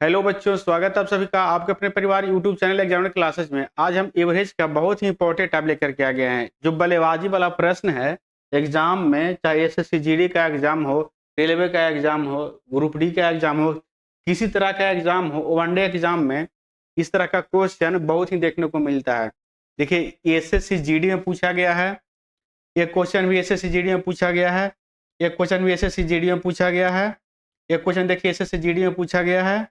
Hello बच्चों, स्वागत है आप सभी का आपके अपने परिवार यूट्यूब चैनल एग्जामिनर क्लासेस में। आज हम एवरेज का बहुत ही इंपॉर्टेंट टॉपिक लेकर के आ गए हैं। जो बल्लेबाजी वाला प्रश्न है एग्जाम में, चाहे एसएससी जीडी का एग्जाम हो, रेलवे का एग्जाम हो, ग्रुप डी का एग्जाम हो, किसी तरह का एग्जाम हो, वनडे एग्जाम में इस तरह का क्वेश्चन बहुत ही देखने को मिलता है। देखिए, एसएससी जीडी में पूछा गया है, एक क्वेश्चन भी एसएससी जीडी में पूछा गया है, एक क्वेश्चन भी एसएससी जीडी में पूछा गया है, एक क्वेश्चन देखिए एसएससी जीडी में पूछा गया है,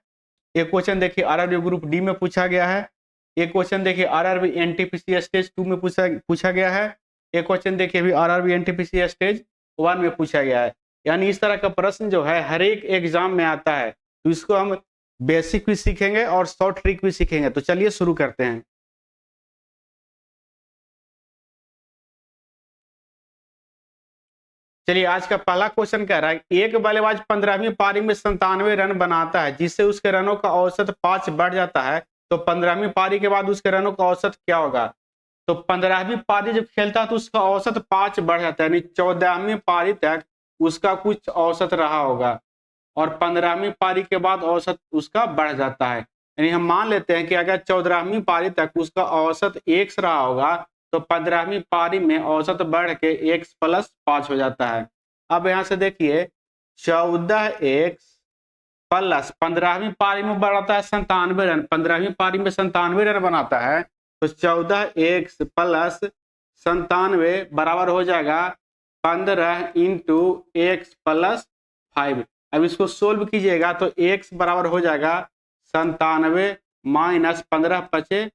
एक क्वेश्चन देखिए आरआरबी ग्रुप डी में पूछा गया है, एक क्वेश्चन देखिए आरआरबी एनटीपीसी स्टेज 2 में पूछा गया है, एक क्वेश्चन देखिए अभी आरआरबी एनटीपीसी स्टेज 1 में पूछा गया है। यानी इस तरह का प्रश्न जो है हर एक एग्जाम में आता है, तो इसको हम बेसिक भी सीखेंगे और शॉर्ट ट्रिक भी सीखेंगे। तो चलिए शुरू करते हैं। चलिए, आज का पहला क्वेश्चन कह रहा है एक बल्लेबाज 15वीं पारी में 97 रन बनाता है जिससे उसके रनों का औसत 5 बढ़ जाता है, तो 15वीं पारी के बाद उसके रनों का औसत क्या होगा? तो 15वीं पारी जब खेलता है तो उसका औसत 5 बढ़ जाता है, यानी 14वीं पारी तक उसका कुछ औसत रहा होगा और 15वीं पारी के बाद औसत उसका बढ़ जाता है। यानी हम मान लेते हैं कि अगर 14वीं पारी तक उसका औसत 1 रहा होगा तो 15वीं पारी में औसत बढ़ के x प्लस 5 हो जाता है। अब यहाँ से देखिए 14x प्लस 15वीं पारी में बढ़ाता है 97 रन, 15वीं पारी में 97 रन बनाता है, तो 14x प्लस 97 बराबर हो जाएगा 15 इंटू एक्स प्लस 5। अब इसको सोल्व कीजिएगा तो x बराबर हो जाएगा 97 माइनस 15 पचे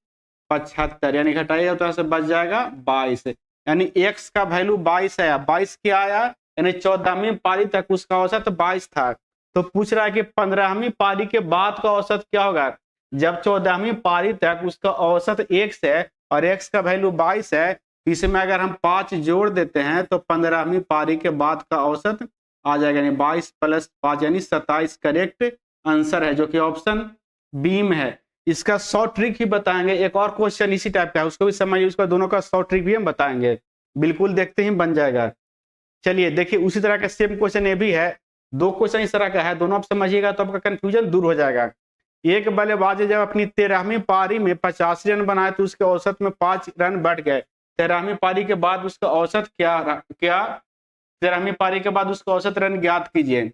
75, यानी घटाइएगा तो से बच जाएगा 22। यानी x का वैल्यू 22 आया। 22 क्या आया? यानी 14वीं पारी तक उसका औसत 22 था। तो पूछ रहा है कि 15वीं पारी के बाद का औसत क्या होगा? जब 14वीं पारी तक उसका औसत x है और x का वैल्यू 22 है, इसमें अगर हम 5 जोड़ देते हैं तो 15वीं पारी के बाद का औसत आ जाएगा, यानी 22 प्लस 5 यानी 27 करेक्ट आंसर है, जो कि ऑप्शन बी में है। इसका शॉर्ट ट्रिक ही बताएंगे। एक और क्वेश्चन इसी टाइप का है, उसको भी समझिए, उसका दोनों का शॉर्ट ट्रिक भी हम बताएंगे, बिल्कुल देखते ही बन जाएगा। चलिए देखिए, उसी तरह का सेम क्वेश्चन ये भी है। दो क्वेश्चन इस तरह का है, दोनों आप समझिएगा तो आपका कंफ्यूजन दूर हो जाएगा। एक बल्लेबाज जब अपनी 13वीं पारी में 85 रन बनाए तो उसके औसत में 5 रन बढ़ गए। 13वीं पारी के बाद उसका औसत क्या 13वीं पारी के बाद उसका औसत रन ज्ञात कीजिए।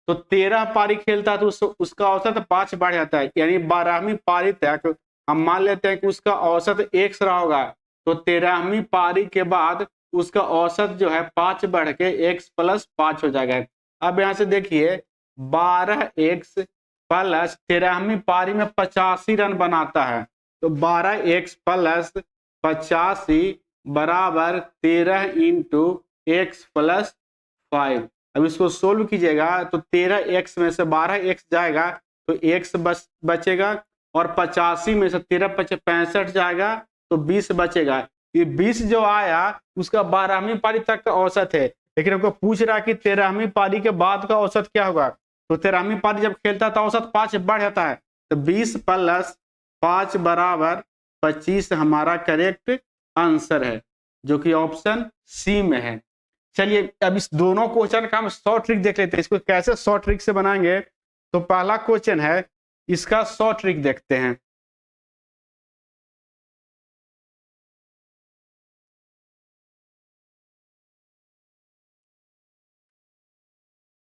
तो 13 पारी खेलता है तो उसका औसत 5 बढ़ जाता है, यानी 12वीं पारी तक हम मान लेते हैं कि उसका औसत 1 रहा होगा, तो 13वीं पारी के बाद उसका औसत जो है 5 बढ़ के x प्लस 5 हो जाएगा। अब यहाँ से देखिए 12x प्लस 13वीं पारी में 85 रन बनाता है, तो 12x प्लस 85 बराबर 13 इंटू एक्स प्लस 5। अब इसको सोल्व कीजिएगा तो 13x में से 12x जाएगा तो x बचेगा और 85 में से 13 पचे 65 जाएगा तो 20 बचेगा। ये 20 जो आया उसका 12वीं पारी तक का औसत है, लेकिन हमको पूछ रहा है कि 13वीं पारी के बाद का औसत क्या होगा। तो 13वीं पारी जब खेलता है तो औसत 5 बढ़ जाता है, तो 20 प्लस 5 बराबर 25 हमारा करेक्ट आंसर है, जो कि ऑप्शन सी में है। चलिए अब इस दोनों क्वेश्चन का हम शॉर्ट ट्रिक देख लेते हैं। इसको कैसे शॉर्ट ट्रिक से बनाएंगे, तो पहला क्वेश्चन है, इसका शॉर्ट ट्रिक देखते हैं।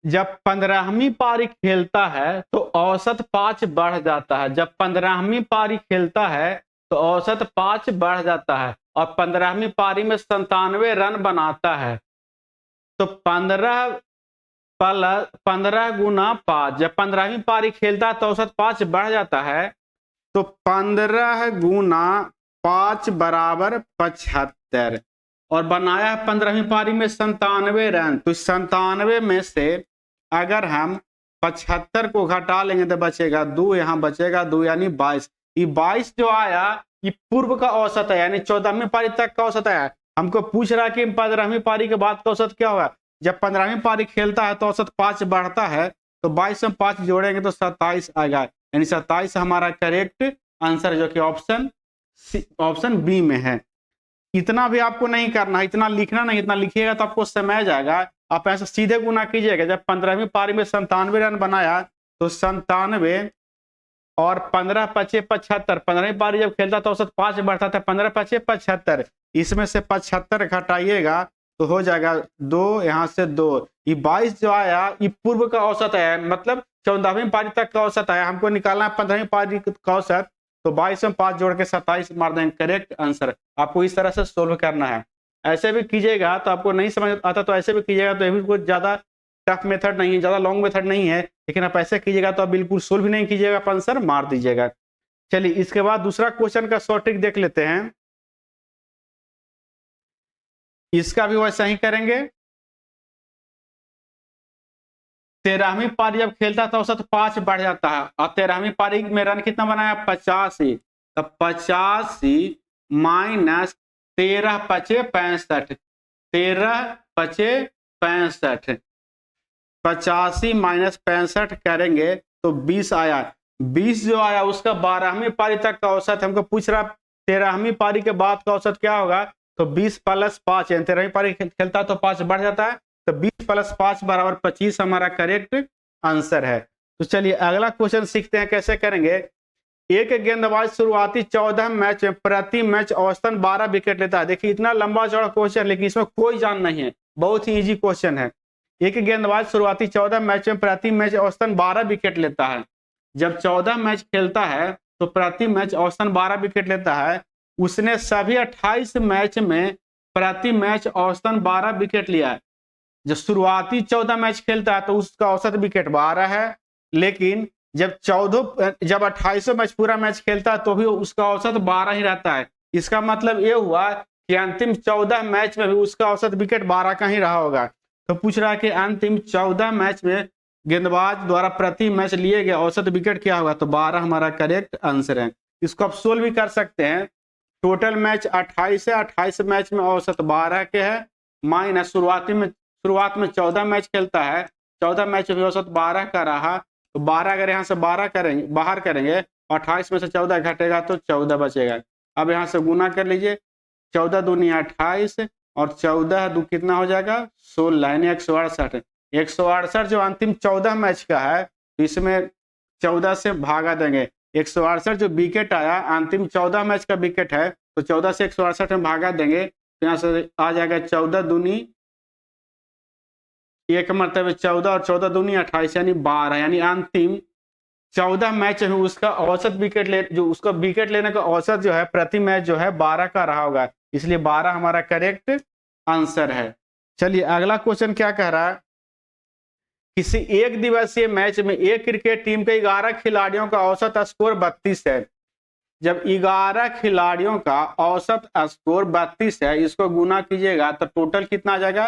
जब 15वीं पारी खेलता है तो औसत 5 बढ़ जाता है। जब 15वीं पारी खेलता है तो औसत 5 बढ़ जाता है और 15वीं पारी में 97 रन बनाता है, तो 15 गुना 5, जब 15वीं पारी खेलता है तो औसत 5 बढ़ जाता है, तो 15 गुना 5 बराबर 75 और बनाया है 15वीं पारी में 97 रन। तो 97 में से अगर हम 75 को घटा लेंगे तो बचेगा 2, यहाँ बचेगा 2 यानी 22। ये 22 जो आया ये पूर्व का औसत है, यानी 14वीं पारी तक का औसत है। हमको पूछ रहा है कि 15वीं पारी के बाद का औसत क्या होगा। जब 15वीं पारी खेलता है तो औसत 5 बढ़ता है, तो 22 में 5 जोड़ेंगे तो 27 आएगा, यानी 27 हमारा करेक्ट आंसर, जो कि ऑप्शन बी में है। इतना भी आपको नहीं करना, इतना लिखना नहीं, इतना लिखिएगा तो आपको समय जाएगा। आप ऐसे सीधे गुना कीजिएगा। जब 15वीं पारी में 97 रन बनाया तो 97 और 15 पचे 75, 15वीं पारी जब खेलता तो औसत 5 बढ़ता था, 15 पचे 75, इसमें से 75 घटाइएगा तो हो जाएगा 2, यहाँ से 2, ये 22 जो आया ये पूर्व का औसत है, मतलब 14वीं पारी तक का औसत आया, हमको निकालना है 15वीं पारी का औसत, तो 22 में 5 जोड़ के 27 मार देंगे, करेक्ट आंसर। आपको इस तरह से सोल्व करना है। ऐसे भी कीजिएगा तो आपको नहीं समझ आता तो ऐसे भी कीजिएगा, तो ये भी कोई ज्यादा टफ मेथड नहीं है, ज्यादा लॉन्ग मेथड नहीं है, लेकिन आप ऐसे कीजिएगा तो आप बिल्कुल सोल्व भी नहीं कीजिएगा, आप आंसर मार दीजिएगा। चलिए इसके बाद दूसरा क्वेश्चन का शॉर्ट ट्रिक देख लेते हैं। इसका भी वैसा ही करेंगे। 13वीं पारी जब खेलता था औसत 5 बढ़ जाता है, और 13वीं पारी में रन कितना बनाया 85, तो 85 माइनस 13 पचे 65, 13 पचे 65, 85 माइनस 65 करेंगे तो 20 आया, 20 जो आया उसका 12वीं पारी तक का औसत हमको पूछ रहा, 13वीं पारी के बाद का औसत क्या होगा, तो 20 प्लस 5, 13वीं पारी खेलता तो 5 बढ़ जाता है, तो 20 प्लस 5 बराबर 25 हमारा करेक्ट आंसर है। तो चलिए अगला क्वेश्चन सीखते हैं कैसे करेंगे। एक गेंदबाज शुरुआती 14 मैच में प्रति मैच औसतन 12 विकेट लेता है। देखिए इतना लंबा चौड़ा क्वेश्चन, लेकिन इसमें कोई जान नहीं है, बहुत ही इजी क्वेश्चन है। एक गेंदबाज शुरुआती 14 मैच में प्रति मैच औसतन 12 विकेट लेता है। जब 14 मैच खेलता है तो प्रति मैच औसतन 12 विकेट लेता है। उसने सभी 28 मैच में प्रति मैच औसतन 12 विकेट लिया है। जब शुरुआती 14 मैच खेलता है तो उसका औसत विकेट 12 है, लेकिन जब 28 मैच पूरा मैच खेलता है तो भी उसका औसत 12 ही रहता है। इसका मतलब ये हुआ कि अंतिम 14 मैच में भी उसका औसत विकेट 12 का ही रहा होगा। तो पूछ रहा है कि अंतिम 14 मैच में गेंदबाज द्वारा प्रति मैच लिए गए औसत विकेट क्या होगा, तो 12 हमारा करेक्ट आंसर है। इसको आप सोल्व भी कर सकते हैं। टोटल मैच 28 है, 28 मैच में औसत 12 के है, माइनस शुरुआत में 14 मैच खेलता है, 14 मैच में औसत 12 का रहा, तो 12 अगर यहाँ से 12 करेंगे बाहर करेंगे, 28 में से 14 घटेगा तो 14 बचेगा। अब यहाँ से गुना कर लीजिए, 14 दूनी 28 और 14 दो कितना हो जाएगा 16, यानी 168। 168 जो अंतिम 14 मैच का है, तो इसमें 14 से भागा देंगे। 168 जो विकेट आया अंतिम 14 मैच का विकेट है, तो 14 से 168 में भागा देंगे, तो यहाँ से आ जाएगा 14 दूनी एक मरतबे 14 और 14 दूनी 28, यानी 12, यानी अंतिम 14 मैच में उसका औसत उसका विकेट लेने का औसत जो है प्रति मैच जो है 12 का रहा होगा, इसलिए 12 हमारा करेक्ट आंसर है। चलिए अगला क्वेश्चन क्या कह रहा है। किसी एक दिवसीय मैच में एक क्रिकेट टीम के 11 खिलाड़ियों का औसत स्कोर 32 है। जब 11 खिलाड़ियों का औसत स्कोर 32 है, इसको गुना कीजिएगा तो टोटल कितना आ जाएगा,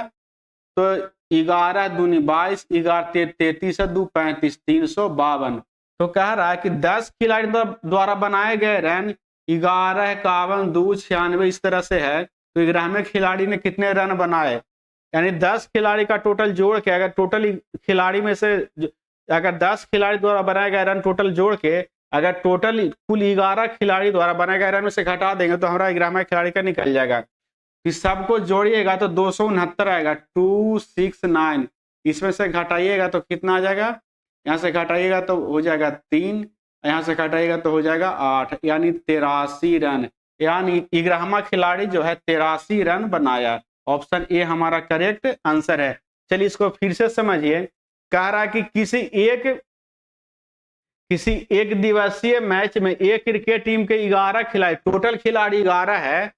तो 11 दूनी 22, 11 33 दो 35, 352। तो कह रहा है कि 10 खिलाड़ी द्वारा बनाए गए रन 11, 51, 2, 96 इस तरह से है, तो 11वें खिलाड़ी ने कितने रन बनाए, यानी 10 खिलाड़ी का टोटल जोड़ के अगर टोटल खिलाड़ी में से अगर 10 खिलाड़ी द्वारा बनाए गए रन टोटल जोड़ के अगर टोटल कुल 11 खिलाड़ी द्वारा बनाए गए रन में से घटा देंगे तो हमारा 11वें खिलाड़ी का निकल जाएगा। इस सबको जोड़िएगा तो 269 आएगा, 269, इसमें से घटाइएगा तो कितना आ जाएगा, यहाँ से घटाइएगा तो हो जाएगा 3, यहाँ से घटाइएगा तो हो जाएगा 8, यानी 83 रन, यानी 11वां खिलाड़ी जो है 83 रन बनाया। ऑप्शन ए हमारा करेक्ट आंसर है। चलिए इसको फिर से समझिए। कह रहा है कि किसी एक दिवसीय मैच में एक क्रिकेट टीम के 11 खिलाड़ी, टोटल खिलाड़ी 11 है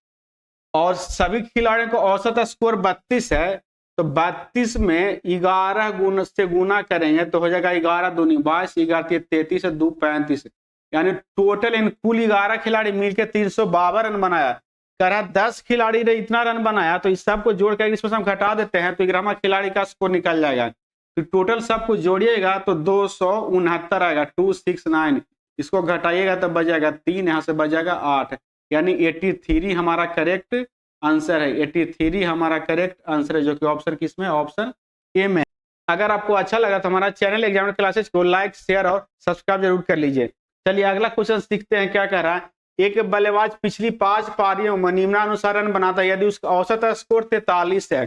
और सभी खिलाड़ियों का औसत स्कोर 32 है, तो 32 में 11 गुना से गुना करेंगे तो हो जाएगा 11 दूनी 22, 11 33 2 35, यानी टोटल इन कुल 11 खिलाड़ी मिलकर 352 रन बनाया। कह रहा 10 खिलाड़ी ने इतना रन बनाया, तो इस सबको जोड़कर इसमें हम घटा देते हैं तो 11वां खिलाड़ी का स्कोर निकल जाएगा। तो टोटल सबको जोड़िएगा तो 269 आएगा, 269, इसको घटाइएगा तो बच जाएगा 3, यहाँ से बच जाएगा 8, यानी 83 हमारा करेक्ट आंसर है। 83 हमारा करेक्ट आंसर है, जो कि ऑप्शन किसमें, ऑप्शन ए में। अगर आपको अच्छा लगा तो हमारा चैनल एग्जामिनर क्लासेस को लाइक, शेयर और सब्सक्राइब जरूर कर लीजिए। चलिए अगला क्वेश्चन सीखते हैं क्या कह रहा है। एक बल्लेबाज पिछली 5 पारियों में निम्नानुसार रन बनाता है यदि उसका औसत स्कोर 43 है।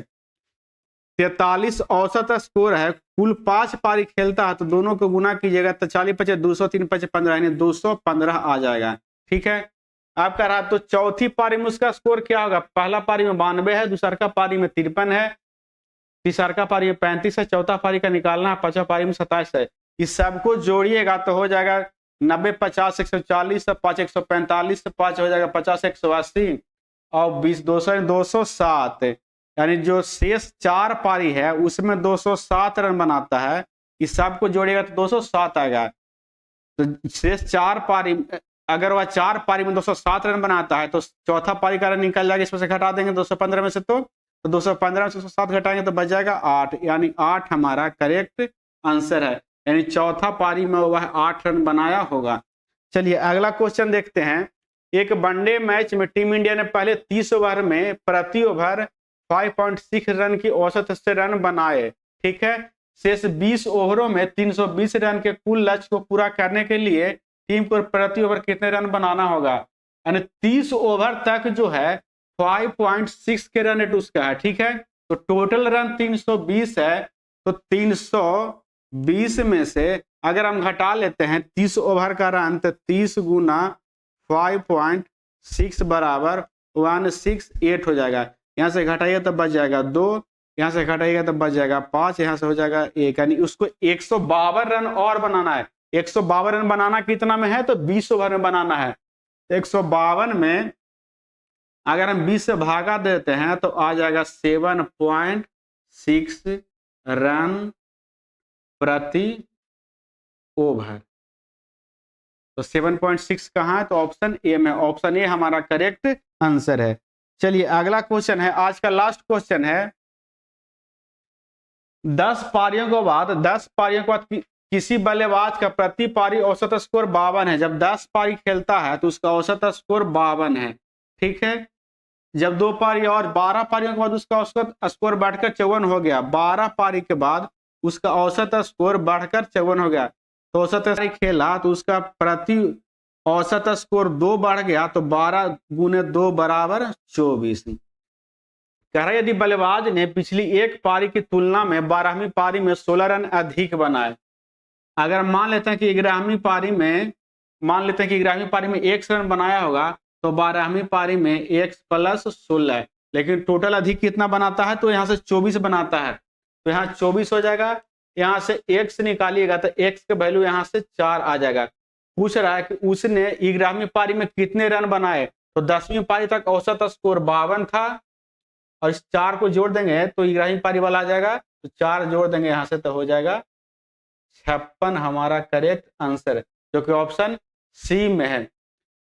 43 औसत स्कोर है, कुल 5 पारी खेलता है तो दोनों को गुना कीजिएगा तो 40 पचे 200, 3 पचे 15 यानी 215 आ जाएगा। ठीक है, आप कह रहा तो चौथी पारी में उसका स्कोर क्या होगा? पहला पारी में 92 है, दूसरा का पारी में 53 है, तीसरा का पारी में 35 है, चौथा पारी का निकालना है, पांचवा पारी में 27 है। इस सबको जोड़िएगा तो हो जाएगा 90 50 140, 5 145, 5 हो जाएगा 50 180 और 20 200 207, यानी जो शेष 4 पारी है उसमें 207 रन बनाता है। इस सबको जोड़िएगा तो 207 आएगा। तो शेष 4 पारी, अगर वह 4 पारी में 207 रन बनाता है तो चौथा पारी का रन निकल जाएगा, इसमें से घटा देंगे 215 में से, तो 215 में से 207 घटाएंगे तो बच जाएगा 8, यानी 8 हमारा करेक्ट आंसर है, यानी चौथा पारी में वह 8 रन बनाया होगा। चलिए अगला क्वेश्चन देखते हैं। एक वनडे मैच में टीम इंडिया ने पहले 30 ओवर में प्रति ओवर 5.6 रन की औसत से रन बनाए। ठीक है, शेष 20 ओवरों में 320 रन के कुल लक्ष्य को पूरा करने के लिए टीम को प्रति ओवर कितने रन बनाना होगा? यानी 30 ओवर तक जो है 5.6 के रन रेट उसका है। ठीक है, तो टोटल रन 320 है, तो 320 में से अगर हम घटा लेते हैं 30 ओवर का रन, तो 30 गुना 5.6 बराबर 168 हो जाएगा। यहाँ से घटाइए तो बच जाएगा 2, यहाँ से घटाइएगा तो बच जाएगा 5, यहाँ से हो जाएगा 1, यानी उसको 152 रन और बनाना है। 152 रन बनाना कितना में है? तो 20 ओवर में बनाना है। 152 में अगर हम 20 से भागा देते हैं तो आ जाएगा 7.6 रन प्रति ओवर। तो 7.6 कहाँ है? तो ऑप्शन ए में, ऑप्शन ए हमारा करेक्ट आंसर है। चलिए अगला क्वेश्चन है, आज का लास्ट क्वेश्चन है। 10 पारियों के बाद किसी बल्लेबाज का प्रति पारी औसत स्कोर 52 है। जब 10 पारी खेलता है तो उसका औसत स्कोर 52 है। ठीक है, जब 2 पारी और 12 पारियों के बाद उसका औसत स्कोर बढ़कर 54 हो गया। 12 पारी के बाद उसका औसत स्कोर बढ़कर 54 हो गया, तो औसत पारी खेला तो उसका प्रति औसत स्कोर 2 बढ़ गया, तो 12 गुने 2 बराबर 24। कह रहा है यदि बल्लेबाज ने पिछली एक पारी की तुलना में 12वीं पारी में 16 रन अधिक बनाए। अगर मान लेते हैं कि 11वीं पारी में 1 रन बनाया होगा, तो 12वीं पारी में x + 16 है, लेकिन टोटल अधिक कितना बनाता है? तो यहाँ से 24 बनाता है, तो यहाँ 24 हो जाएगा। यहाँ से x निकालिएगा तो x का वैल्यू यहाँ से 4 आ जाएगा। पूछ रहा है कि उसने 11वीं पारी में कितने रन बनाए, तो 10वीं पारी तक औसत स्कोर 52 था, और इस 4 को जोड़ देंगे तो 11वीं पारी वाला आ जाएगा, तो 4 जोड़ देंगे यहाँ से तो हो जाएगा 56 हमारा करेक्ट आंसर है, जो कि ऑप्शन सी में है।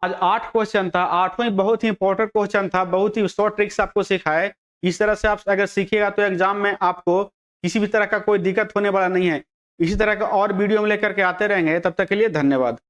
आज 8 क्वेश्चन था, 8वां बहुत ही इंपॉर्टेंट क्वेश्चन था, बहुत ही शॉर्ट ट्रिक्स आपको सिखाए। इस तरह से आप अगर सीखिएगा तो एग्जाम में आपको किसी भी तरह का कोई दिक्कत होने वाला नहीं है। इसी तरह का और वीडियो में लेकर के आते रहेंगे, तब तक के लिए धन्यवाद।